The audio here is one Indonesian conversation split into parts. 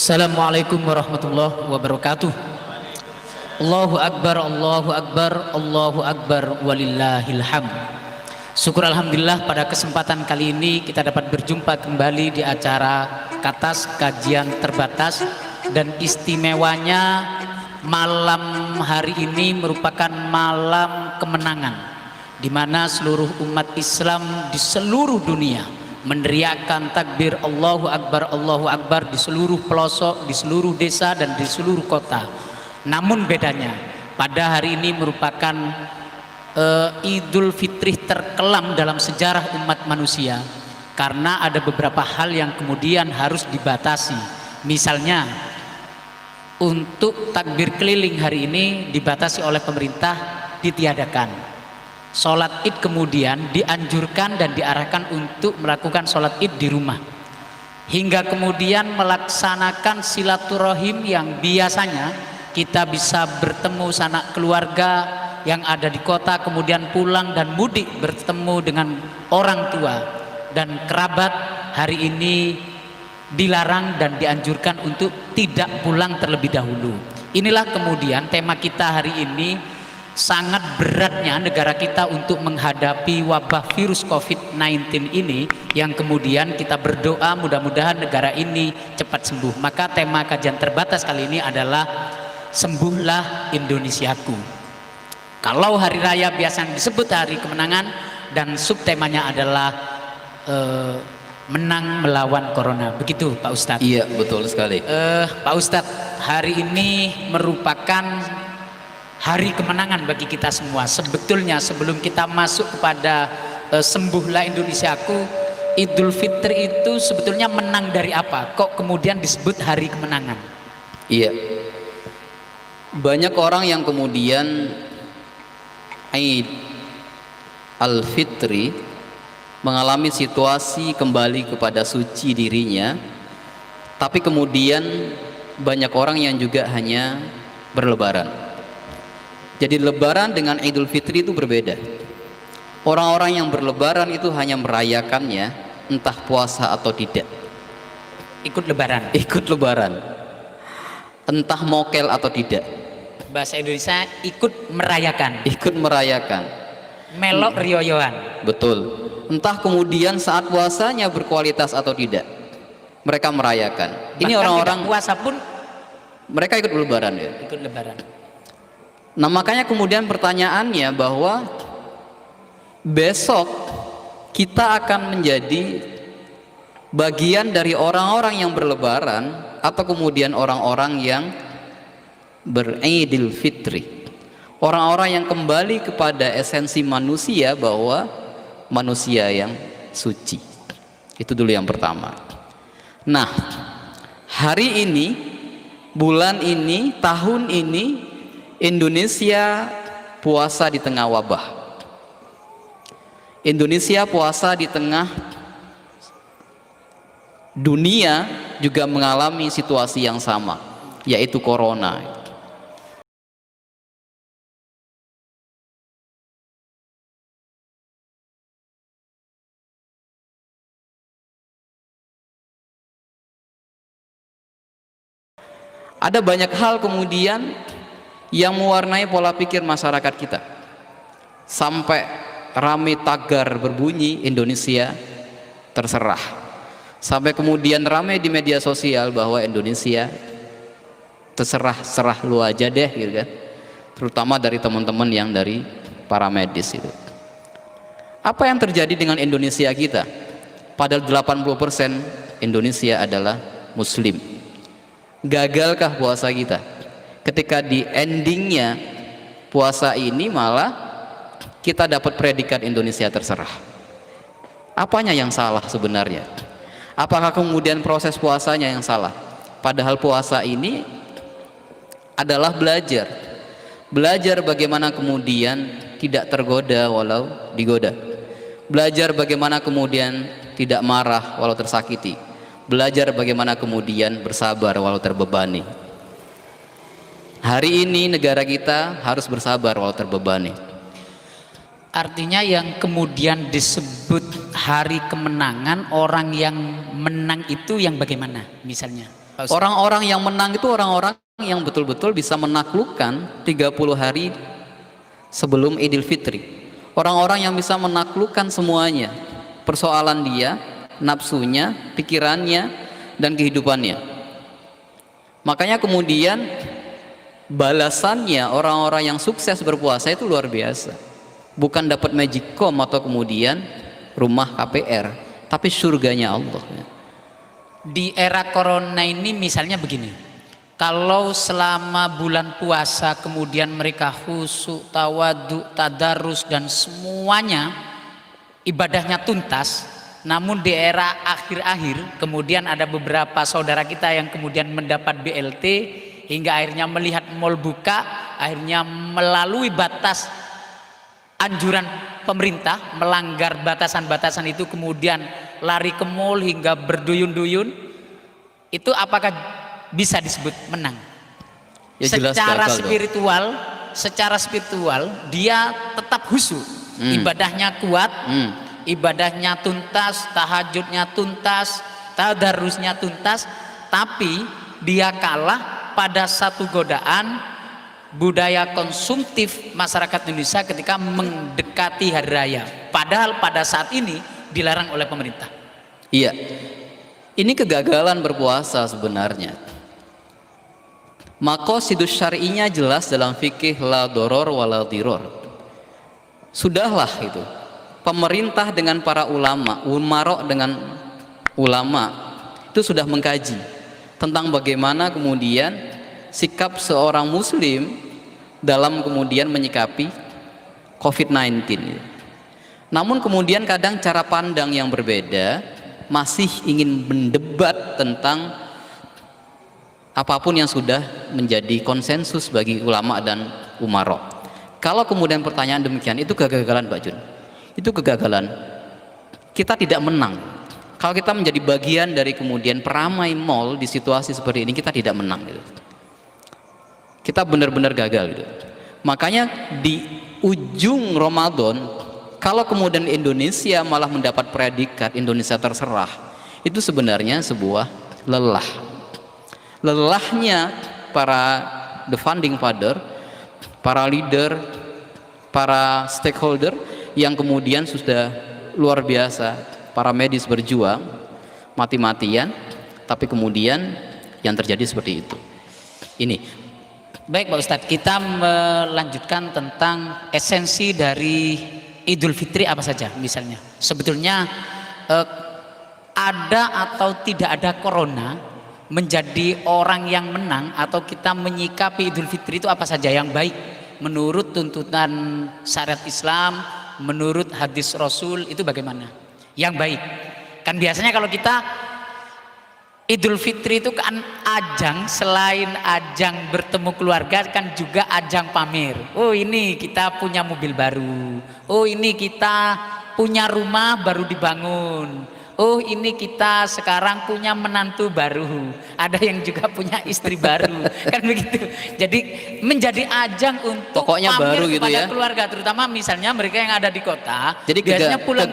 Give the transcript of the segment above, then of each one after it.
Assalamualaikum warahmatullahi wabarakatuh. Allahu Akbar, Allahu Akbar, Allahu Akbar, walillahil hamd. Syukur alhamdulillah pada kesempatan kali ini kita dapat berjumpa kembali di acara Katas Kajian Terbatas, dan istimewanya malam hari ini merupakan malam kemenangan, di mana seluruh umat Islam di seluruh dunia meneriakkan takbir Allahu Akbar di seluruh pelosok, di seluruh desa dan di seluruh kota. Namun bedanya pada hari ini merupakan Idul Fitri terkelam dalam sejarah umat manusia, karena ada beberapa hal yang kemudian harus dibatasi. Misalnya untuk takbir keliling hari ini dibatasi oleh pemerintah, ditiadakan. Sholat id kemudian dianjurkan dan diarahkan untuk melakukan sholat id di rumah, hingga kemudian melaksanakan silaturahim yang biasanya kita bisa bertemu sanak keluarga yang ada di kota, kemudian pulang dan mudik bertemu dengan orang tua dan kerabat. Hari ini dilarang dan dianjurkan untuk tidak pulang terlebih dahulu. Inilah kemudian tema kita hari ini. Sangat beratnya negara kita untuk menghadapi wabah virus COVID-19 ini, yang kemudian kita berdoa mudah-mudahan negara ini cepat sembuh. Maka tema kajian terbatas kali ini adalah Sembuhlah Indonesiaku. Kalau hari raya biasanya disebut hari kemenangan, dan subtemanya adalah menang melawan corona. Begitu Pak Ustadz? Iya, betul sekali. Pak Ustadz, hari ini merupakan hari kemenangan bagi kita semua. Sebetulnya sebelum kita masuk kepada Sembuhlah Indonesiaku, Idul Fitri itu sebetulnya menang dari apa? Kok kemudian disebut hari kemenangan? Iya, banyak orang yang kemudian Eid Al-Fitri mengalami situasi kembali kepada suci dirinya, tapi kemudian banyak orang yang juga hanya berlebaran. Jadi lebaran dengan Idul Fitri itu berbeda. Orang-orang yang berlebaran itu hanya merayakannya, entah puasa atau tidak. Ikut lebaran. Ikut lebaran. Entah mokel atau tidak. Bahasa Indonesia ikut merayakan. Ikut merayakan. Melok rioyoan. Betul. Entah kemudian saat puasanya berkualitas atau tidak, mereka merayakan. Ini orang-orang puasa pun mereka ikut lebaran ya. Ikut lebaran. Nah, makanya kemudian pertanyaannya bahwa besok kita akan menjadi bagian dari orang-orang yang berlebaran atau kemudian orang-orang yang beridul fitri, orang-orang yang kembali kepada esensi manusia, bahwa manusia yang suci. Itu dulu yang pertama. Nah, hari ini, bulan ini, tahun ini Indonesia puasa di tengah wabah. Indonesia puasa di tengah dunia juga mengalami situasi yang sama, yaitu corona. Ada banyak hal kemudian yang mewarnai pola pikir masyarakat kita, sampai ramai tagar berbunyi Indonesia terserah, sampai kemudian ramai di media sosial bahwa Indonesia terserah, serah lu aja deh gitu kan, terutama dari teman-teman yang dari para medis itu. Apa yang terjadi dengan Indonesia kita? Padahal 80% Indonesia adalah muslim. Gagalkah puasa kita? Ketika di endingnya puasa ini malah kita dapat predikat Indonesia terserah. Apanya yang salah sebenarnya? Apakah kemudian proses puasanya yang salah? Padahal puasa ini adalah belajar bagaimana kemudian tidak tergoda walau digoda, belajar bagaimana kemudian tidak marah walau tersakiti, belajar bagaimana kemudian bersabar walau terbebani. Hari ini negara kita harus bersabar walau terbebani. Artinya yang kemudian disebut hari kemenangan, orang yang menang itu yang bagaimana misalnya? Pak Ustadz. Orang-orang yang menang itu orang-orang yang betul-betul bisa menaklukkan 30 hari sebelum Idul Fitri. Orang-orang yang bisa menaklukkan semuanya, persoalan dia, nafsunya, pikirannya, dan kehidupannya. Makanya kemudian balasannya orang-orang yang sukses berpuasa itu luar biasa. Bukan dapat magicom atau kemudian rumah KPR, tapi surganya Allah. Di era corona ini misalnya begini, kalau selama bulan puasa kemudian mereka khusyuk, tawadhu, tadarus dan semuanya ibadahnya tuntas, namun di era akhir-akhir kemudian ada beberapa saudara kita yang kemudian mendapat BLT hingga akhirnya melihat mal buka, akhirnya melalui batas anjuran pemerintah, melanggar batasan-batasan itu, kemudian lari ke mal hingga berduyun-duyun, itu apakah bisa disebut menang? Ya, jelas secara gagal spiritual dong. Secara spiritual dia tetap khusyuk, ibadahnya kuat, ibadahnya tuntas, tahajudnya tuntas, tadarusnya tuntas, tapi dia kalah pada satu godaan budaya konsumtif masyarakat Indonesia ketika mendekati hari raya, padahal pada saat ini dilarang oleh pemerintah. Iya, ini kegagalan berpuasa sebenarnya. Maqasidus syar'inya jelas dalam fikih, la doror wala diror. Sudahlah itu, pemerintah dengan para ulama, umarok dengan ulama itu sudah mengkaji tentang bagaimana kemudian sikap seorang muslim dalam kemudian menyikapi COVID-19. Namun kemudian kadang cara pandang yang berbeda, masih ingin mendebat tentang apapun yang sudah menjadi konsensus bagi ulama dan umarok. Kalau kemudian pertanyaan demikian, itu kegagalan Pak Jun. Itu kegagalan. Kita tidak menang. Kalau kita menjadi bagian dari kemudian peramai mal di situasi seperti ini, kita tidak menang gitu. Kita benar-benar gagal gitu. Makanya di ujung Ramadan, kalau kemudian Indonesia malah mendapat predikat Indonesia terserah, itu sebenarnya sebuah lelah. Lelahnya para the founding father, para leader, para stakeholder yang kemudian sudah luar biasa, para medis berjuang mati-matian, tapi kemudian yang terjadi seperti itu. Ini. Baik Pak Ustadz, kita melanjutkan tentang esensi dari Idul Fitri apa saja misalnya. Sebetulnya ada atau tidak ada corona, menjadi orang yang menang atau kita menyikapi Idul Fitri itu apa saja yang baik menurut tuntutan syariat Islam, menurut hadis Rasul, itu bagaimana? Yang baik. Kan biasanya kalau kita Idul Fitri itu kan ajang, selain ajang bertemu keluarga kan juga ajang pamer. Oh ini kita punya mobil baru, oh ini kita punya rumah baru dibangun, oh ini kita sekarang punya menantu baru, ada yang juga punya istri baru, kan begitu. Jadi menjadi ajang untuk pokoknya pamer baru gitu kepada ya, keluarga, terutama misalnya mereka yang ada di kota. Jadi biasanya pulang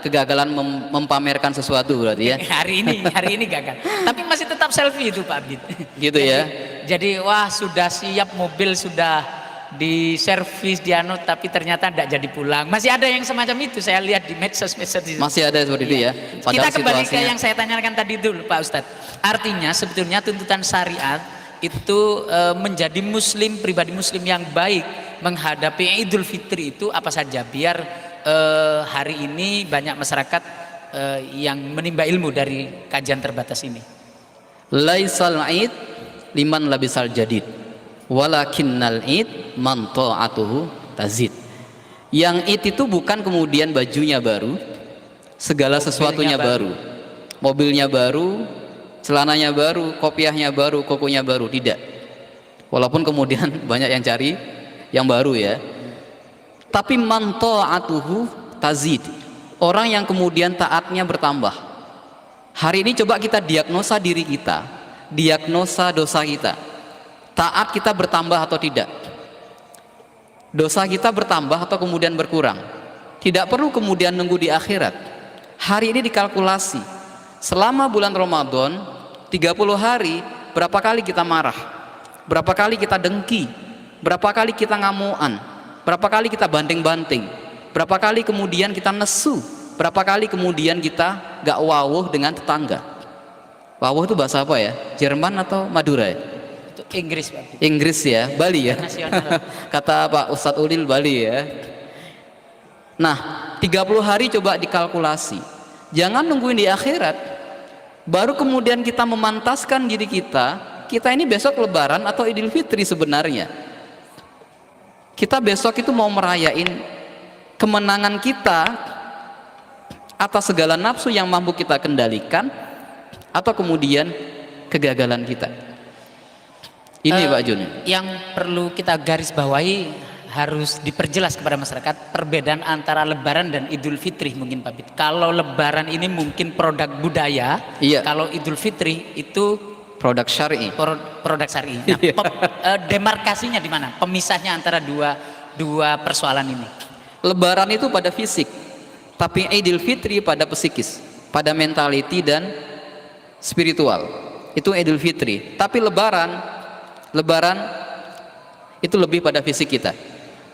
kegagalan mempamerkan sesuatu berarti ya. Hari ini gagal. Tapi masih tetap selfie itu Pak Abid. Gitu ya. Jadi wah sudah siap, mobil sudah di servis dianut, tapi ternyata tidak jadi pulang. Masih ada yang semacam itu, saya lihat di medsos itu. Masih ada seperti itu ya. Kita kembali ke yang saya tanyakan tadi dulu Pak Ustadz. Artinya sebetulnya tuntutan syariat itu menjadi muslim, pribadi muslim yang baik menghadapi Idul Fitri itu apa saja, biar hari ini banyak masyarakat yang menimba ilmu dari kajian terbatas ini. Laisal id liman labisal jadid, walakinnal id man ta'atuhu tazid. Yang id itu bukan kemudian bajunya baru, segala sesuatunya baru, mobilnya baru, celananya baru, kopiahnya baru, kokonya baru, tidak. Walaupun kemudian banyak yang cari yang baru ya. Tapi man ta'atuhu tazid, orang yang kemudian taatnya bertambah. Hari ini coba kita diagnosa diri kita, diagnosa dosa kita. Taat kita bertambah atau tidak? Dosa kita bertambah atau kemudian berkurang? Tidak perlu kemudian nunggu di akhirat. Hari ini dikalkulasi. Selama bulan Ramadan, 30 30 hari, berapa kali kita marah, berapa kali kita dengki, berapa kali kita ngamuan, berapa kali kita banting-banting, berapa kali kemudian kita nesu, berapa kali kemudian kita gak wawuh dengan tetangga. Wawuh itu bahasa apa ya? Jerman atau Madura ya? Itu Inggris, Pak. Inggris ya, Bali ya. Nasional. Kata Pak Ustadz Ulil, Bali ya. Nah, 30 hari coba dikalkulasi. Jangan nungguin di akhirat baru kemudian kita memantaskan diri kita ini besok lebaran atau Idul Fitri sebenarnya. Kita besok itu mau merayain kemenangan kita atas segala nafsu yang mampu kita kendalikan, atau kemudian kegagalan kita. Ini Pak Jun, yang perlu kita garis bawahi, harus diperjelas kepada masyarakat perbedaan antara Lebaran dan Idul Fitri mungkin Pak Bid. Kalau Lebaran ini mungkin produk budaya, iya. Kalau Idul Fitri itu produk syar'i. Produk syar'i. Nah, demarkasinya di mana? Pemisahnya antara dua persoalan ini. Lebaran itu pada fisik, tapi Idul Fitri pada psikis, pada mentality dan spiritual. Itu Idul Fitri. Tapi Lebaran itu lebih pada fisik kita,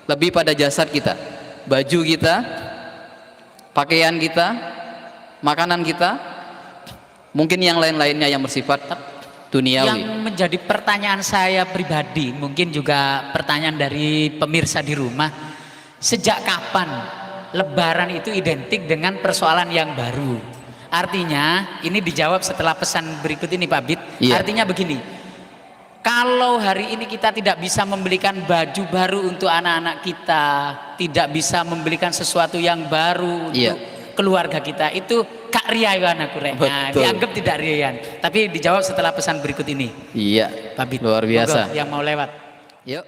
lebih pada jasad kita, baju kita, pakaian kita, makanan kita, mungkin yang lain-lainnya yang bersifat duniawi. Yang menjadi pertanyaan saya pribadi, mungkin juga pertanyaan dari pemirsa di rumah, sejak kapan Lebaran itu identik dengan persoalan yang baru? Artinya ini dijawab setelah pesan berikut ini Pak Bid. Iya. Artinya begini, kalau hari ini kita tidak bisa membelikan baju baru untuk anak-anak kita, tidak bisa membelikan sesuatu yang baru untuk keluarga kita, itu kak riayan aku nah, dianggap tidak riayan. Tapi dijawab setelah pesan berikut ini. Iya, Pak Bid, luar biasa. Moga yang mau lewat. Yuk.